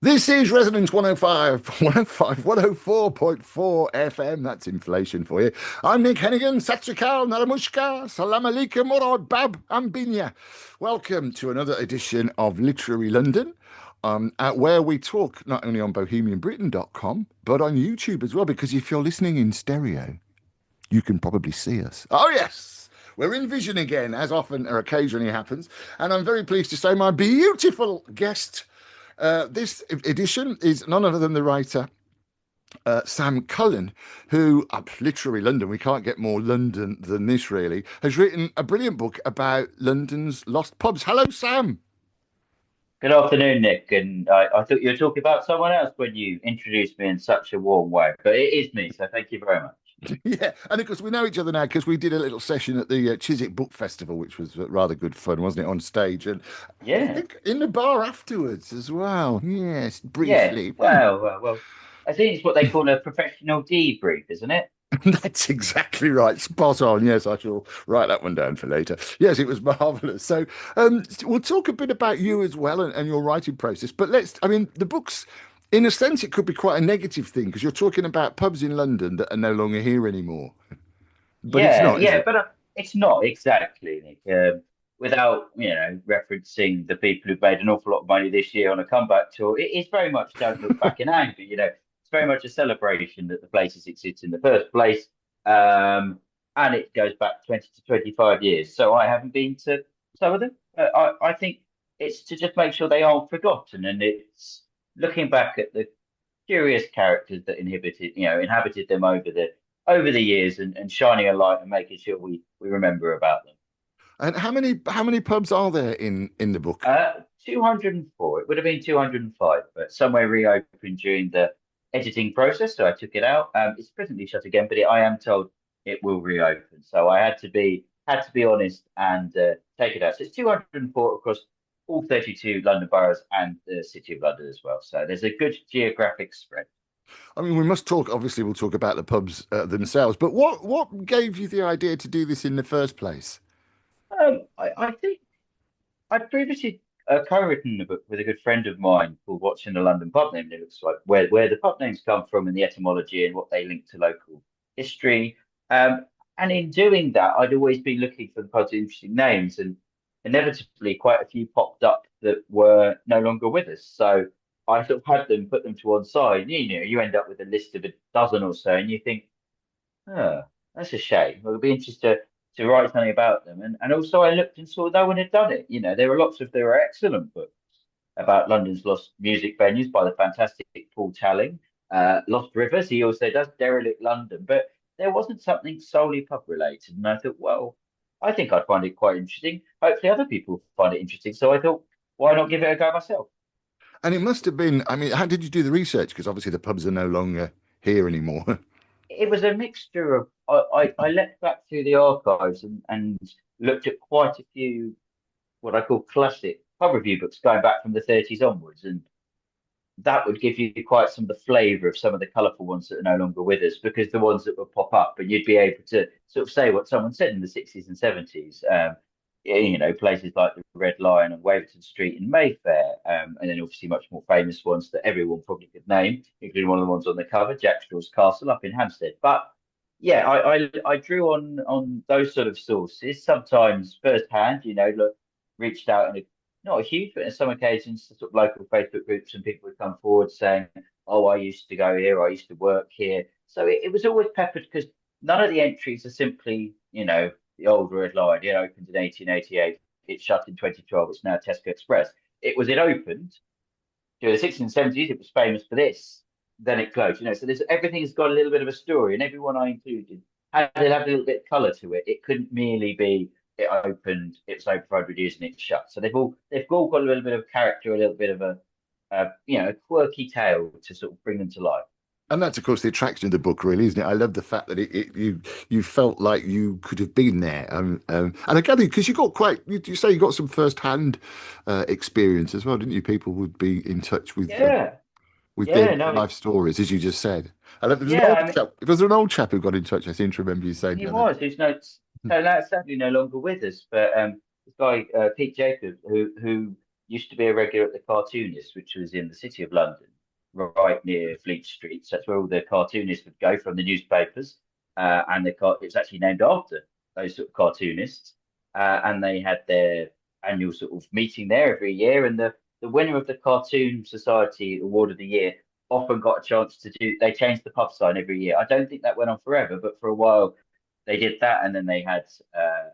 This is Resonance 105, 105, 104.4 FM. That's inflation for you. I'm Nick Hennigan. Satsukal, Naramushka, Salam Alaikum, Morad Bab, Ambinya. Welcome to another edition of Literary London, where we talk not only on bohemianbritain.com, but on YouTube as well, because if you're listening in stereo, you can probably see us. Oh, yes. We're in vision again, as often or occasionally happens. And I'm very pleased to say my beautiful guest this edition is none other than the writer Sam Cullen, who, literary London, we can't get more London than this, really, has written a brilliant book about London's lost pubs. Hello, Sam. Good afternoon, Nick. And I thought you were talking about someone else when you introduced me in such a warm way, but it is me, so thank you very much. Yeah, and of course we know each other now because we did a little session at the Chiswick Book Festival, which was rather good fun, wasn't it, on stage? And I Yeah, think in the bar afterwards as well. Yes, yeah. briefly. Well. I think it's what they call a professional debrief, isn't it? That's exactly right. Spot on. Yes, I shall write that one down for later. Yes, it was marvelous. So, we'll talk a bit about you as well and your writing process. But I mean, the books, in a sense, it could be quite a negative thing because you're talking about pubs in London that are no longer here anymore. But it's Yeah, not, is yeah, it? but it's not exactly, Nick. Without, referencing the people who've made an awful lot of money this year on a comeback tour, it is very much don't look back in anger. It's very much a celebration that the places exist in the first place. And it goes back 20 to 25 years. So I haven't been to some of them. I think it's to just make sure they aren't forgotten. And it's looking back at the curious characters that inhabited them over the years and shining a light and making sure we remember about them. And how many pubs are there in the book? 204. It would have been 205, but somewhere reopened during the editing process, so I took it out. It's presently shut again, but I am told it will reopen. So I had to be honest and take it out. So it's 204 across all 32 London boroughs and the City of London as well. So there's a good geographic spread. I mean, we must talk. Obviously, we'll talk about the pubs themselves. But what gave you the idea to do this in the first place? I think I'd previously co-written a book with a good friend of mine called Watching the London Pub Name. And it looks like where the pub names come from and the etymology and what they link to local history. And in doing that, I'd always been looking for the pubs with interesting names, and inevitably, quite a few popped up that were no longer with us. So I sort of had them, put them to one side. You end up with a list of a dozen or so, and you think, oh, that's a shame. Well, it'll be interesting to write something about them. And also I looked and saw no one had done it. There were excellent books about London's lost music venues by the fantastic Paul Talling. Lost Rivers, he also does Derelict London, but there wasn't something solely pub related. And I thought, well, I think I'd find it quite interesting. Hopefully other people find it interesting. So I thought, why not give it a go myself? And it must have been, I mean, how did you do the research? Because obviously the pubs are no longer here anymore. It was a mixture of I leapt back through the archives and looked at quite a few what I call classic pub review books going back from the 30s onwards. And that would give you quite some of the flavour of some of the colourful ones that are no longer with us, because the ones that would pop up and you'd be able to sort of say what someone said in the 60s and 70s. Places like the Red Lion and Waverton Street in Mayfair, and then obviously much more famous ones that everyone probably could name, including one of the ones on the cover, Jack Straw's Castle up in Hampstead. But yeah, I drew on those sort of sources, sometimes firsthand, look, reached out in not a huge, but in some occasions to sort of local Facebook groups, and people would come forward saying, "Oh, I used to go here, I used to work here." So it was always peppered, because none of the entries are simply, the old Red Lion. It opened in 1888. It shut in 2012. It's now Tesco Express. It opened during the 60s and 70s. It was famous for this. Then it closed. So everything's got a little bit of a story, and everyone I included had to have a little bit of colour to it. It couldn't merely be it opened, it's open for 100 years and it's shut. So they've all got a little bit of character, a little bit of a quirky tale to sort of bring them to life. And that's, of course, the attraction of the book, really, isn't it? I love the fact that you felt like you could have been there. And I gather because you say you got some first-hand experience as well, didn't you? People would be in touch Yeah, with their yeah, no, life stories, as you just said. I love, there was an yeah. old I mean, chap. If there was an old chap who got in touch, I seem to remember you saying he the other. was. He's no, so that's sadly no longer with us. But this guy Pete Jacobs, who used to be a regular at the Cartoonist, which was in the City of London, right near Fleet Street. So that's where all the cartoonists would go from the newspapers. And it's actually named after those sort of cartoonists. And they had their annual sort of meeting there every year. And the winner of the Cartoon Society Award of the Year often got a chance to do. They changed the pub sign every year. I don't think that went on forever, but for a while they did that, and then they had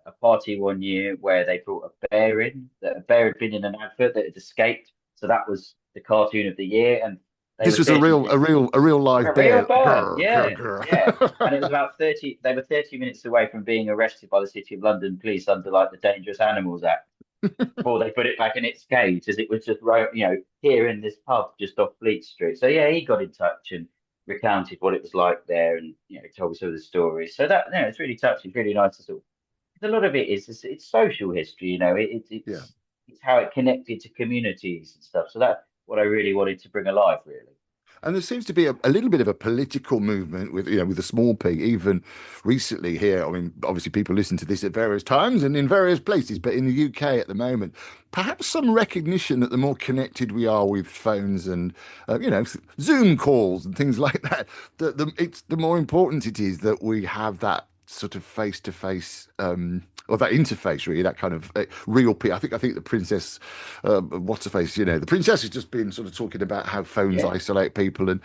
a party one year where they brought a bear in. That a bear had been in an advert that had escaped, so that was the cartoon of the year, and they This were was a 30 real, a minutes. real, a real A live real bear. bear, Grr, grr, yeah, yeah. And it was grr. about 30. They were 30 minutes away from being arrested by the City of London police under like the Dangerous Animals Act before they put it back in its cage, as it was just right, here in this pub just off Fleet Street. So yeah, he got in touch and recounted what it was like there, and told me some of the stories. So that it's really touching, it's really nice to sort of. 'Cause a lot of it is it's social history, Yeah. it's how it connected to communities and stuff. So that's what I really wanted to bring alive, really. And there seems to be a little bit of a political movement with, with the small p, even recently here. I mean, obviously people listen to this at various times and in various places, but in the UK at the moment, perhaps some recognition that the more connected we are with phones and, Zoom calls and things like that, the more important it is that we have that sort of face to face or that interface really, that kind of real I think the princess what's her face, the princess has just been sort of talking about how phones Yeah. isolate people, and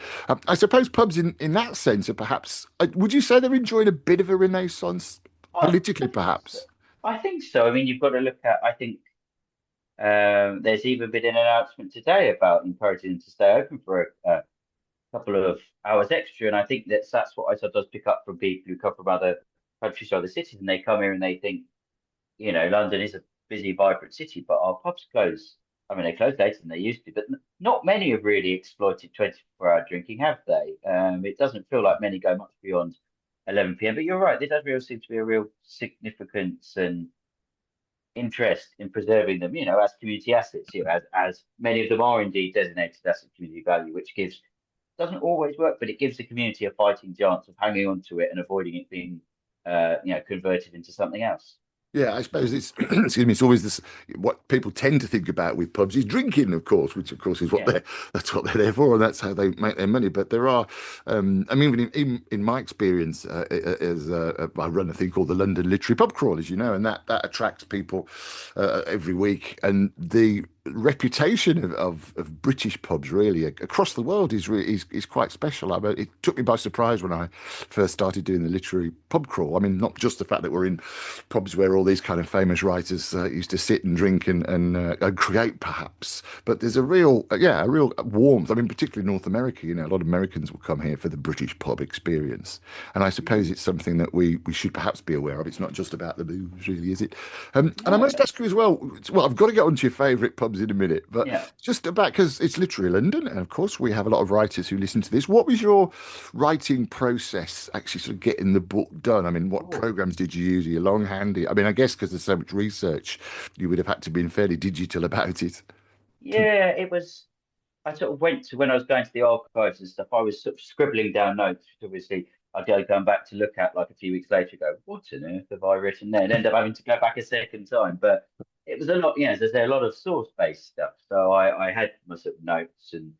I suppose pubs in that sense are perhaps would you say they're enjoying a bit of a renaissance I, politically I think so. perhaps? I think so. I mean, you've got to look at. I think there's even been an announcement today about encouraging them to stay open for a couple of hours extra, and I think that's what I sometimes pick up from people who come from other countries or other cities, and they come here and they think, London is a busy, vibrant city, but our pubs close. I mean, they close later than they used to, but not many have really exploited 24-hour drinking, have they? It doesn't feel like many go much beyond 11 p.m. But you're right, there does really seem to be a real significance and interest in preserving them, as community assets, as many of them are indeed designated as a community value, which gives doesn't always work, but it gives the community a fighting chance of hanging on to it and avoiding it being, converted into something else. Yeah, I suppose it's excuse me. It's always this. What people tend to think about with pubs is drinking, of course, which of course is what Yeah. that's what they're there for, and that's how they make their money. But there are, I mean, in my experience, as I run a thing called the London Literary Pub Crawl, as you know, and that attracts people every week, and the reputation of British pubs really across the world is quite special. I mean, it took me by surprise when I first started doing the literary pub crawl. I mean, not just the fact that we're in pubs where all these kind of famous writers used to sit and drink and create, perhaps, but there's a real warmth. I mean, particularly North America. A lot of Americans will come here for the British pub experience, and I suppose it's something that we should perhaps be aware of. It's not just about the booze, really, is it? And I No. must ask you as well. Well, I've got to get onto your favourite pubs in a minute, but Yeah. just about because it's literally London, and of course we have a lot of writers who listen to this. What was your writing process actually sort of getting the book done? I mean, what Oh, programs did you use? Are you longhand? I mean, I guess because there's so much research, you would have had to been fairly digital about it. yeah. It was. I sort of went to when I was going to the archives and stuff. I was sort of scribbling down notes, which obviously I'd go going back to look at like a few weeks later. Go, what on earth have I written there? And end up having to go back a second time. But it was a lot. There's a lot of source based stuff. So I had my sort of notes and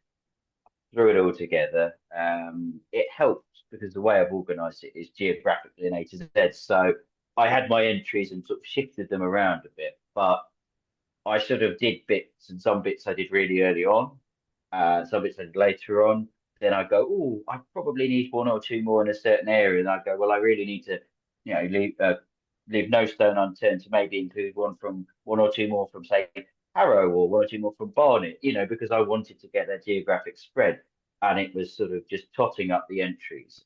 threw it all together. It helped because the way I've organised it is geographically in A to Z. So I had my entries and sort of shifted them around a bit, but I sort of did bits, and some bits I did really early on, some bits I did later on. Then I go, oh, I probably need one or two more in a certain area, and I go, well, I really need to, leave no stone unturned to maybe include one or two more from say Harrow or one or two more from Barnet, because I wanted to get that geographic spread, and it was sort of just totting up the entries.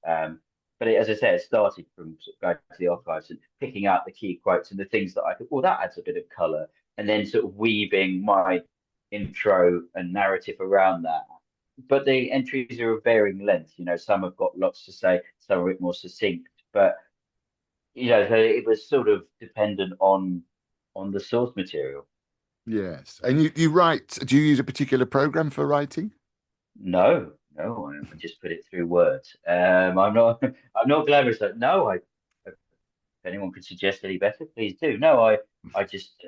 But as I said, it started from sort of going to the archives and picking out the key quotes and the things that I could, well, that adds a bit of colour, and then sort of weaving my intro and narrative around that. But the entries are of varying length. Some have got lots to say, some are a bit more succinct. But so it was sort of dependent on the source material. Yes, and you write. Do you use a particular program for writing? No, no, I just put it through Word. I'm not, I'm not glamorous. No, if anyone could suggest any better, please do. No, I just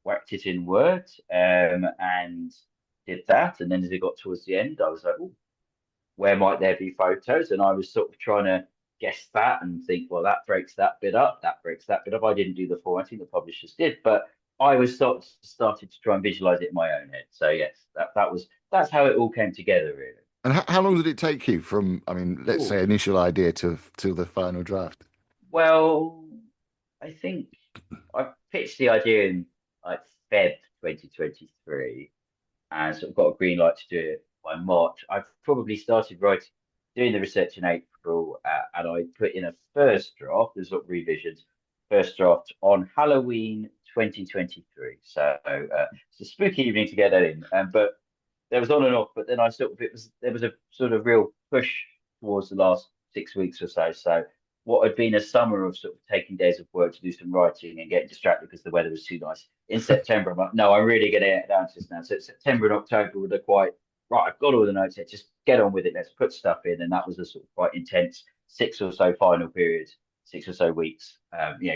whacked it in Word, and did that. And then as it got towards the end, I was like, oh, where might there be photos? And I was sort of trying to guess that and think, well, that breaks that bit up, that breaks that bit up. I didn't do the formatting, the publishers did, but I was started to try and visualize it in my own head. So yes, that's how it all came together, really. And how long did it take you from, I mean, let's Oh, say initial idea to the final draft? well, I think I pitched the idea in like Feb 2023 and sort of got a green light to do it by March. I probably started writing, doing the research in April, and I put in a first draft, there's sort of revisions, first draft on Halloween 2023. So it's a spooky evening to get that in. But there was on and off, but then I sort of there was a sort of real push towards the last 6 weeks or so. So what had been a summer of sort of taking days of work to do some writing and getting distracted because the weather was too nice. In September, I'm like, no, I'm really going to get down to this now. So September and October were the quite right. I've got all the notes here. Just get on with it. Let's put stuff in, and that was a sort of quite intense six or so final periods, 6 or so weeks.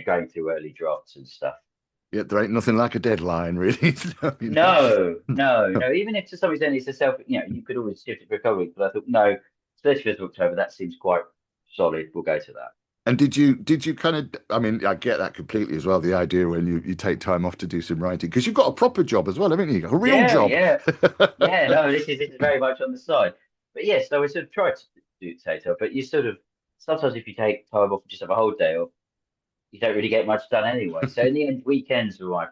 Going through early drafts and stuff. Yeah, there ain't nothing like a deadline, really. So, No, no, no. Even if to some extent it's a self, you could always shift it for a couple of weeks. But I thought, no, 31st of October, that seems quite solid. We'll go to that. And did you kind of, I mean, I get that completely as well, the idea when you take time off to do some writing, because you've got a proper job as well, haven't you? A real Yeah, job. yeah, yeah. No, this is very much on the side. But yes, so we sort of tried to do potato, but you sort of sometimes if you take time off and just have a whole day off, you don't really get much done anyway. So in the end, weekends were my,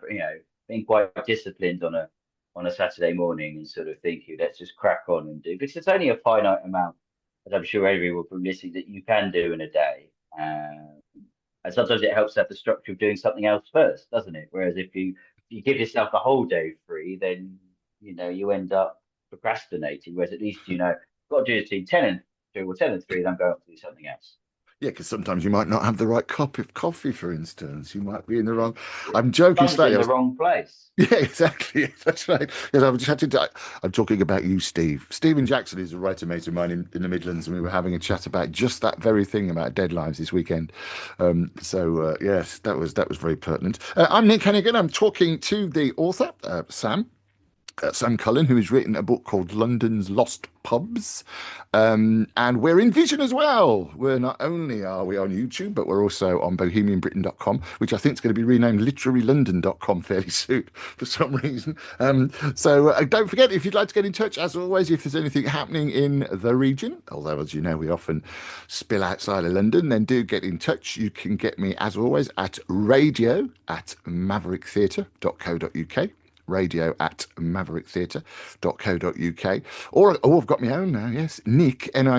being quite disciplined on a Saturday morning and sort of thinking, let's just crack on and do because it's only a finite amount, as I'm sure everyone from listening that you can do in a day. And sometimes it helps to have the structure of doing something else first, doesn't it? Whereas if you give yourself the whole day free, then you end up procrastinating. Whereas at least got to do this between 10 and 2 or 10 and 3, then go off to do something else. Yeah, because sometimes you might not have the right cup of coffee, for instance. You might be in the wrong. I'm joking Fun's slightly. in the wrong place. Yeah, exactly. That's right. Yes, I've just had to. I'm talking about you, Steve. Stephen Jackson is a writer mate of mine in the Midlands, and we were having a chat about just that very thing about deadlines this weekend. Yes, that was very pertinent. I'm Nick Hennigan. I'm talking to the author, Sam Cullen, who has written a book called London's Lost Pubs. And we're in Vision as well. We're not only are we on YouTube, but we're also on bohemianbritain.com, which I think is going to be renamed literarylondon.com fairly soon for some reason. Don't forget, if you'd like to get in touch, as always, if there's anything happening in the region, although, as you know, we often spill outside of London, then do get in touch. You can get me, as always, at radio@mavericktheatre.co.uk, radio@mavericktheatre.co.uk. Or, I've got my own now, yes, Nick, Nick, at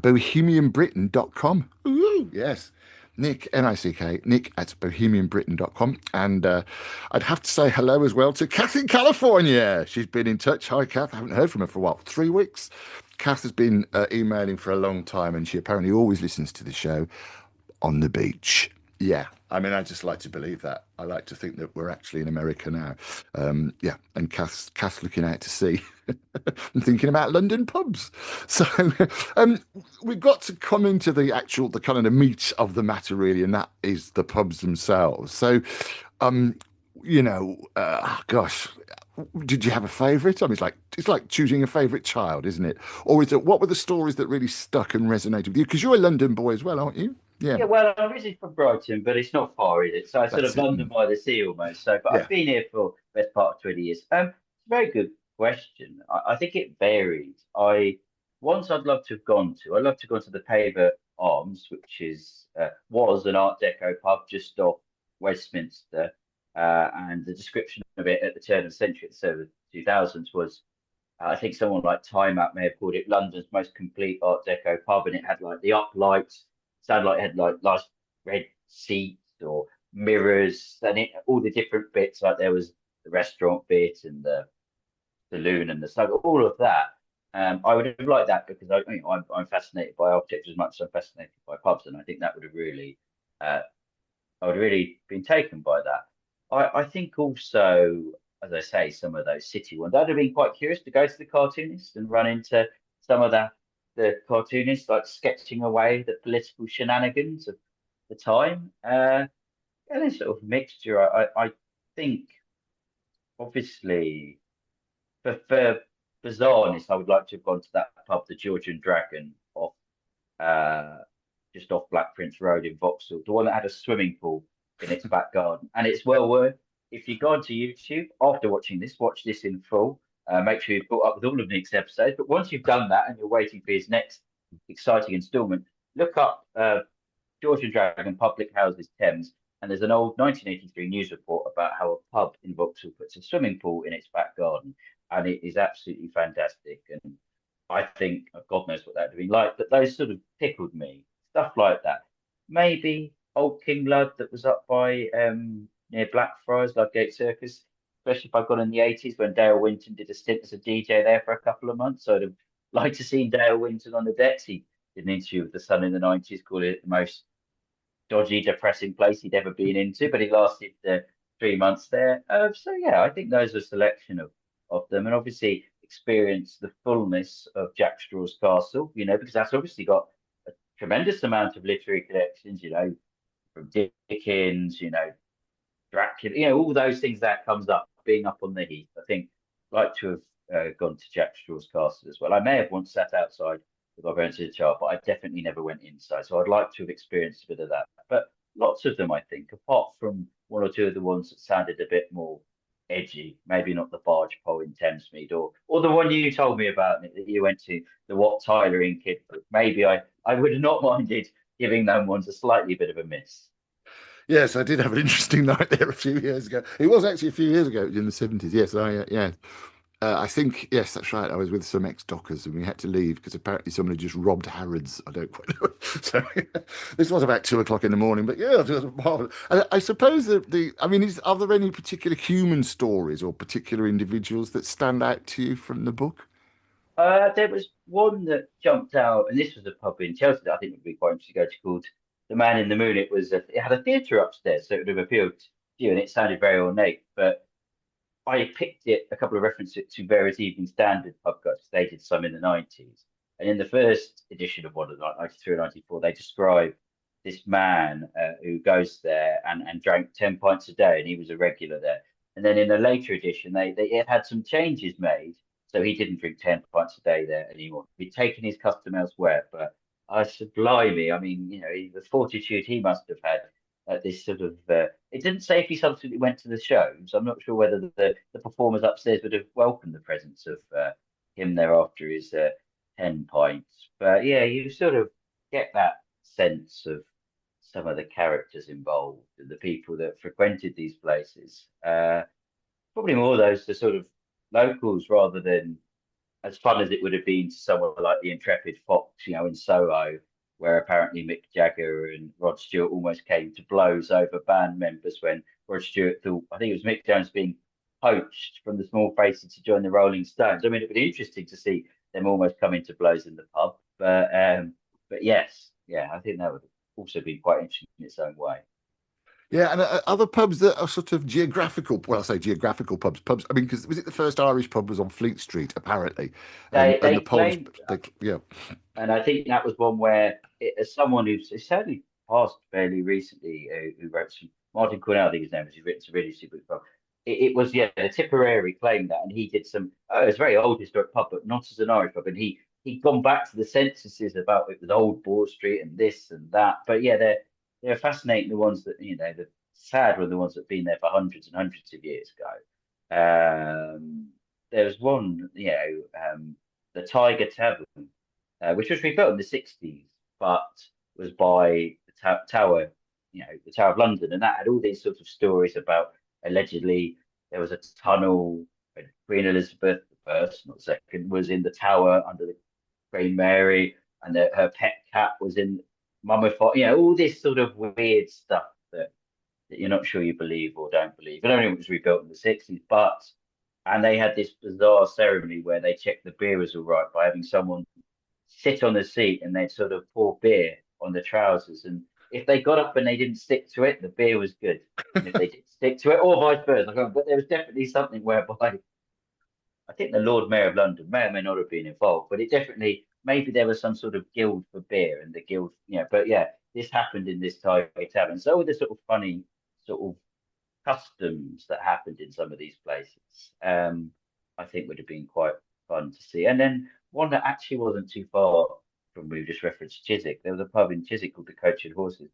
bohemianbritain.com. Ooh, yes. Nick, Nick, Nick at bohemianbritain.com. And I'd have to say hello as well to Kath in California. She's been in touch. Hi, Kath. I haven't heard from her for what, 3 weeks? Kath has been emailing for a long time, and she apparently always listens to the show on the beach. Yeah, I mean, I just like to believe that. I like to think that we're actually in America now. Yeah, and Kath's looking out to sea and thinking about London pubs. So um, we've got to come into the kind of the meat of the matter, really, and that is the pubs themselves. So, um, gosh, did you have a favourite? I mean, it's like choosing a favourite child, isn't it? Or is it what were the stories that really stuck and resonated with you? Because you're a London boy as well, aren't you? Yeah, Yeah, well, I'm originally from Brighton, but it's not far, is it? So it's sort that's of it. London by the sea almost. So, but Yeah. I've been here for the best part of 20 years. It's a very good question. I think it varied. I'd love to have gone to. I'd love to have gone to the Paver Arms, which was an Art Deco pub just off Westminster, and the description of it at the turn of the century, so the 2000s, was I think someone like Time Out may have called it London's most complete Art Deco pub, and it had like the uplights, sounded like it had like nice red seats or mirrors, and all the different bits. Like there was the restaurant bit and the saloon and the stuff, all of that. I would have liked that because I'm fascinated by architecture as much as I'm fascinated by pubs, and I think that would have really, uh, I would have really been taken by that. I think also, as I say, some of those city ones, I'd have been quite curious to go to the cartoonist and run into some of the cartoonists like sketching away the political shenanigans of the time. And a sort of mixture. I think. obviously, for bizarreness, I would like to have gone to that pub, the Georgian Dragon, off uh, just off Black Prince Road in Vauxhall, the one that had a swimming pool in its back garden. And it's well worth, if you go onto YouTube after watching this, watch this in full. Make sure you've caught up with all of Nick's episodes. But once you've done that and you're waiting for his next exciting instalment, look up Georgian Dragon Public Houses Thames. And there's an old 1983 news report about how a pub in Vauxhall puts a swimming pool in its back garden. And it is absolutely fantastic. And I think God knows what that would have been like, but those sort of tickled me, stuff like that. Maybe Old King Lud that was up by near Blackfriars, Ludgate Circus, especially if I'd gone in the 80s when Dale Winton did a stint as a DJ there for a couple of months. So I'd have liked to see Dale Winton on the decks. He did an interview with The Sun in the 90s, called it the most dodgy, depressing place he'd ever been into, but he lasted 3 months there. So yeah, I think those are a selection of them, and obviously experience the fullness of Jack Straw's Castle. Because that's obviously got a tremendous amount of literary collections. From Dickens, Dracula, all those things that comes up, being up on the heath. I think I'd like to have gone to Jack Straw's Castle as well. I may have once sat outside with our parents in the child, but I definitely never went inside. So I'd like to have experienced a bit of that. But lots of them, I think, apart from one or two of the ones that sounded a bit more edgy, maybe not the barge pole in Thamesmead, or the one you told me about Nick, that you went to, the Wat Tyler in Kidbrooke. Maybe I would have not minded giving them ones a slightly bit of a miss. Yes, I did have an interesting night there a few years ago. It was actually a few years ago in the 70s. Yes, yeah. I think, yes, that's right. I was with some ex-dockers and we had to leave because apparently someone had just robbed Harrods. I don't quite know. So this was about 2 o'clock in the morning, but yeah, it was marvelous. I suppose that I mean, are there any particular human stories or particular individuals that stand out to you from the book? There was one that jumped out, and this was a pub in Chelsea that I think would be quite interesting to go to, called The Man in the Moon. It had a theatre upstairs, so it would have appealed to you, and it sounded very ornate. But I picked it a couple of references to various Evening Standard pub guides. They did some in the 90s. And in the first edition of one of the 93 or 94, they describe this man who goes there and drank 10 pints a day, and he was a regular there. And then in a later edition, they it had some changes made. So he didn't drink 10 pints a day there anymore. He'd taken his custom elsewhere. But I sublime, I mean, the fortitude he must have had at this sort of it didn't say if he subsequently went to the shows. I'm not sure whether the performers upstairs would have welcomed the presence of him there after his 10 pints. But yeah, you sort of get that sense of some of the characters involved and the people that frequented these places. Probably more those the sort of locals rather than as fun as it would have been to someone like the Intrepid Fox, in Soho, where apparently Mick Jagger and Rod Stewart almost came to blows over band members when Rod Stewart thought, I think it was Mick Jones being poached from the Small Faces to join the Rolling Stones. I mean, it would be interesting to see them almost coming to blows in the pub. But yes, yeah, I think that would also be quite interesting in its own way. Yeah, and other pubs that are sort of geographical. Well, I say geographical pubs. I mean, because was it the first Irish pub was on Fleet Street, apparently, and They the Polish. claimed They, yeah, And I think that was one where, as someone who's certainly passed fairly recently, who wrote some, Martin Cornell, I think his name is, who's written some really super stuff. It was, yeah, the Tipperary claimed that, and he did some, it's a very old historic pub, but not as an Irish pub. And he'd gone back to the censuses about it was Old Boar Street and this and that. But yeah, they're fascinating, the ones that, the sad were the ones that have been there for hundreds and hundreds of years ago. There was one, the Tiger Tavern which was rebuilt in the 60s, but was by the Tower, the Tower of London. And that had all these sorts of stories about allegedly there was a tunnel when Queen Elizabeth I, not second, was in the tower under the Queen Mary, and that her pet cat was in mummified, all this sort of weird stuff that you're not sure you believe or don't believe. I don't know if it was rebuilt in the 60s, and they had this bizarre ceremony where they checked the beer was all right by having someone sit on the seat and they'd sort of pour beer on the trousers. And if they got up and they didn't stick to it, the beer was good. And if they did stick to it, or vice versa. But there was definitely something whereby I think the Lord Mayor of London may or may not have been involved, but it definitely, maybe there was some sort of guild for beer and the guild, but yeah, this happened in this Tiger Tavern. So all the sort of funny, sort of customs that happened in some of these places. I think would have been quite fun to see. And then one that actually wasn't too far from we just referenced Chiswick. There was a pub in Chiswick called the Coach and Horses.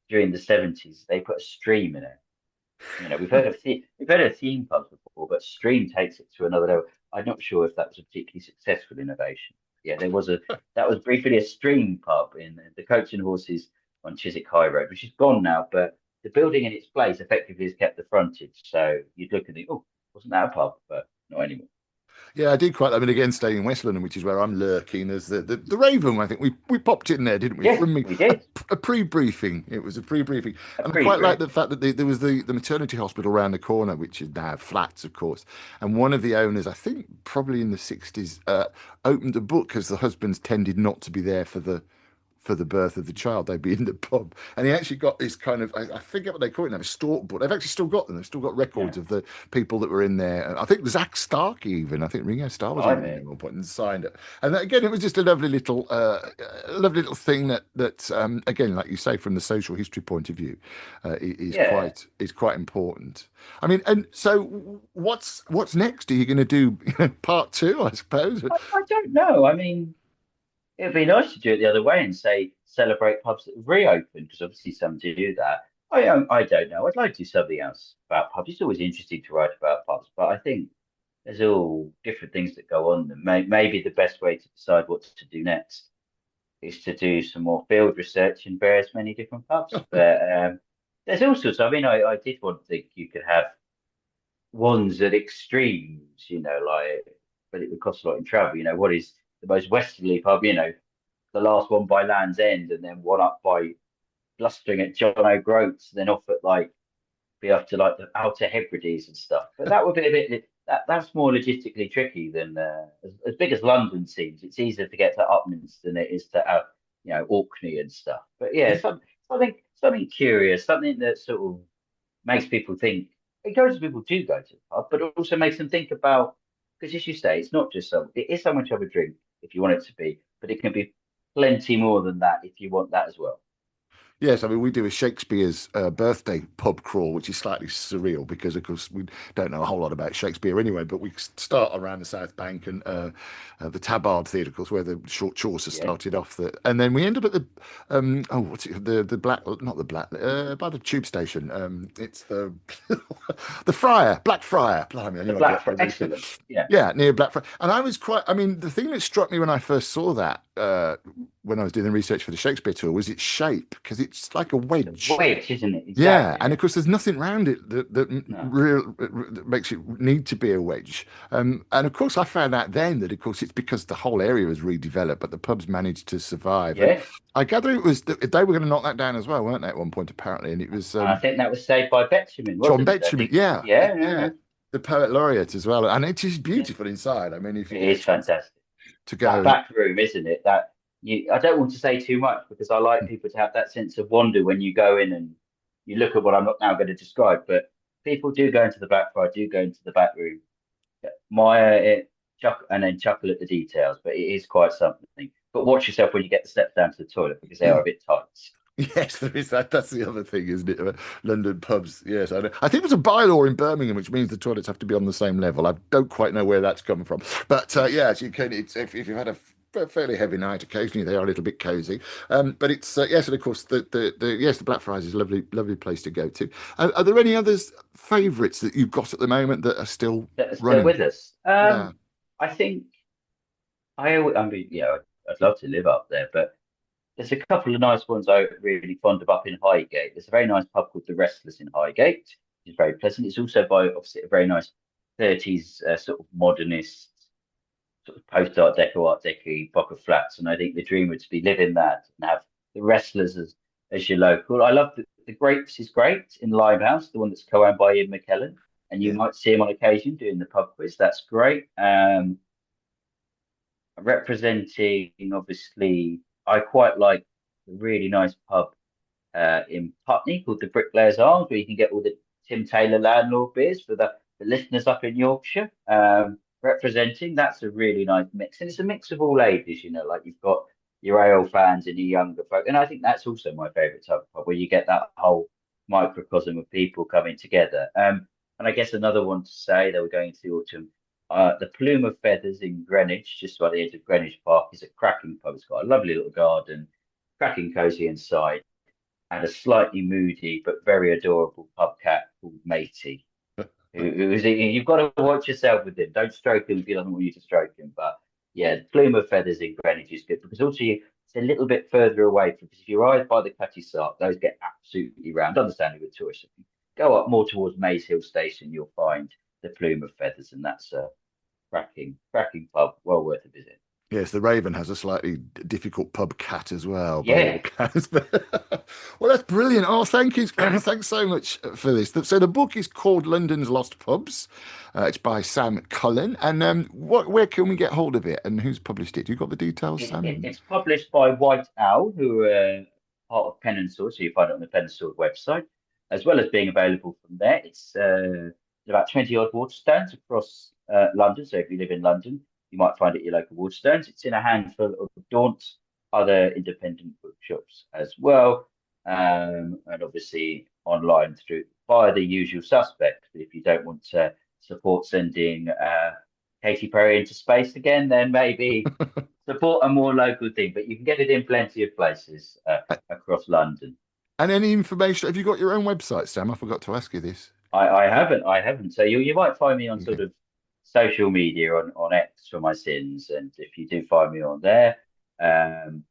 During the 70s, they put a stream in it. We've heard of theme pubs before, but stream takes it to another level. I'm not sure if that was a particularly successful innovation. Yeah, there was a that was briefly a stream pub in the Coach and Horses on Chiswick High Road, which is gone now, but the building in its place effectively has kept the frontage. So you'd look and think, oh, wasn't that a pub? But not anymore. Yeah, I did quite. I mean, again, staying in West London, which is where I'm lurking, as the Raven. I think we popped in there, didn't we? Yes, From me, we did a pre-briefing. It was a pre-briefing, a and I quite like pre-brief. the fact that there was the maternity hospital around the corner, which is now flats, of course. And one of the owners, I think, probably in the '60s, opened a book because the husbands tended not to be there for the birth of the child. They'd be in the pub. And he actually got this kind of, I forget what they call it now, a stalk book. They've actually still got them. They've still got records Yeah, of the people that were in there. I think Zach Stark even, I think Ringo Starr was I even in there mean, at one point and signed it. And again, it was just a lovely little thing that again, like you say, from the social history point of view, yeah. is quite important. I mean, and so what's next? Are you going to do part two, I suppose? I don't know. I mean, it'd be nice to do it the other way and say celebrate pubs that have reopened because obviously some do that. I don't know. I'd like to do something else about pubs. It's always interesting to write about pubs, but I think there's all different things that go on. And maybe the best way to decide what to do next is to do some more field research in various many different pubs. But there's all sorts. I mean, I did want to think you could have ones at extremes, like, but it would cost a lot in travel. What is the most westerly pub? The last one by Land's End, and then one up by blustering at John O'Groats, and then off at be up to like the Outer Hebrides and stuff. But that would be a bit that's more logistically tricky than as big as London seems. It's easier to get to Upminster than it is to Orkney and stuff. But yeah, something curious, something that sort of makes people think. Encourages people to go to the pub, but it also makes them think about because as you say, it's not just it is so much of a drink if you want it to be, but it can be plenty more than that if you want that as well. Yes, I mean, we do a Shakespeare's birthday pub crawl, which is slightly surreal because, of course, we don't know a whole lot about Shakespeare anyway. But we start around the South Bank and the Tabard Theatre, of course, where the short Chaucer Yeah, started off. And then we end up at the what's it? The Black, not the Black, by the tube station. It's the the Friar, Blackfriar. Blimey, I the knew I'd Black get for there. excellent. Yeah, Yeah, near Blackfriars. And I was quite, I mean, the thing that struck me when I first saw that, when I was doing the research for the Shakespeare tour, was its shape, because it's like a it's a wedge. wedge, isn't it? Yeah, Exactly. and Yeah. of course, there's nothing around it No. that makes it need to be a wedge. And of course, I found out then that, of course, it's because the whole area was redeveloped, but the pubs managed to survive. And Yes, I gather it was they were going to knock that down as well, weren't they, at one point, apparently? And it was and I think that was saved by Betjeman, John wasn't it? I Betjeman, think. yeah, Yeah, yeah, yeah, yeah. the poet laureate as well. And it is Yeah. beautiful inside. I mean, if you It get a is chance fantastic. to That go. back room, isn't it? That you. I don't want to say too much because I like people to have that sense of wonder when you go in and you look at what I'm not now going to describe. But people do go into the Blackfriar, do go into the back room, admire it, and then chuckle at the details. But it is quite something. But watch yourself when you get the steps down to the toilet because they are a bit tight. Yes, there is that. That's the other thing, isn't it? London pubs. Yes, I know. I think there's a bylaw in Birmingham which means the toilets have to be on the same level. I don't quite know where that's come from, but yes, you can. It's if you've had a fairly heavy night, occasionally they are a little bit cosy. But it's yes, and of course the yes, the Blackfriars is a lovely place to go to. Are there any others favourites that you've got at the moment that are still That are still running? with us. Yeah, I think I mean, I'd love to live up there, but there's a couple of nice ones I'm really fond of up in Highgate. There's a very nice pub called The Restless in Highgate, which is very pleasant. It's also by obviously a very nice 30s sort of modernist, sort of Art Deco block of flats. And I think the dream would be live in that and have The Restless as your local. I love the Grapes is great in Limehouse, the one that's co-owned by Ian McKellen. And you yeah, might see him on occasion doing the pub quiz. That's great. Representing, obviously, I quite like a really nice pub in Putney called the Bricklayers Arms, where you can get all the Tim Taylor landlord beers for the listeners up in Yorkshire. Representing, that's a really nice mix. And it's a mix of all ages, like you've got your AO fans and your younger folk. And I think that's also my favourite type of pub, where you get that whole. 'Cause I think the Ale fans, and your younger folk. And I think that's also my favourite type of pub, where you get that whole. 'Cause I think the Ale fans, and your younger folk. And I think that's also my favourite type of pub, where you get that whole microcosm of people coming together. And I guess another one to say that we're going into the autumn. The Plume of Feathers in Greenwich, just by the edge of Greenwich Park, is a cracking pub. It's got a lovely little garden, cracking cosy inside, and a slightly moody but very adorable pub cat called Matey. You've got to watch yourself with him. Don't stroke him if he doesn't want you to stroke him. But yeah, Plume of Feathers in Greenwich is good because also it's a little bit further away from because if you arrive by the Cutty Sark, those get absolutely rammed. Understandably with tourists. If you go up more towards Maze Hill Station, you'll find the Plume of Feathers, and that's a cracking pub, well worth a visit. Yes, the Raven has a slightly difficult pub cat as well, by all Yeah, accounts. Well, that's brilliant. Oh, thank you. Thanks so much for this. So the book is called London's Lost Pubs. It's by Sam Cullen. And where can we get hold of it? And who's published it? You got the details, Sam? it's published by White Owl, who are part of Pen and Sword, so you find it on the Pen and Sword website, as well as being available from there. It's about 20 odd Waterstones across London. So if you live in London, you might find it at your local Waterstones. It's in a handful of Daunt, other independent bookshops as well, and obviously online through via the usual suspects. But if you don't want to support sending Katy Perry into space again, then maybe support a more local thing. But you can get it in plenty of places across London. And any information? Have you got your own website, Sam? I forgot to ask you this. I haven't. So you might find me on Okay. sort of social media on X for my sins, and if you do find me on there, um,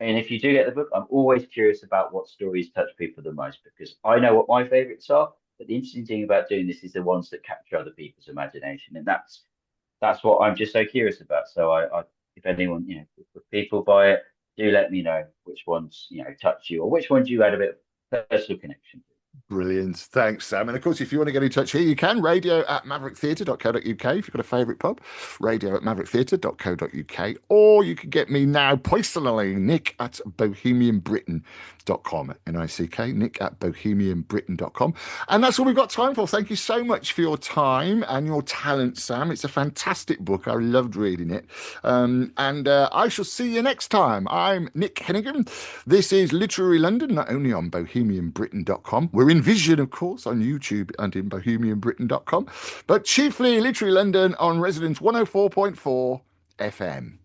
and if you do get the book, I'm always curious about what stories touch people the most because I know what my favourites are. But the interesting thing about doing this is the ones that capture other people's imagination, and that's what I'm just so curious about. So if anyone, if people buy it, do let me know which ones, touch you or which ones you had a bit of personal connection to. Brilliant. Thanks, Sam. And of course, if you want to get in touch here, you can radio at mavericktheatre.co.uk. If you've got a favourite pub, radio at mavericktheatre.co.uk. Or you can get me now personally, Nick at bohemianbritain.com. Nick, Nick at bohemianbritain.com. And that's all we've got time for. Thank you so much for your time and your talent, Sam. It's a fantastic book. I loved reading it. And I shall see you next time. I'm Nick Hennigan. This is Literary London, not only on bohemianbritain.com. We're in Vision, of course, on YouTube and in bohemianbritain.com, but chiefly Literary London on Resonance 104.4 FM.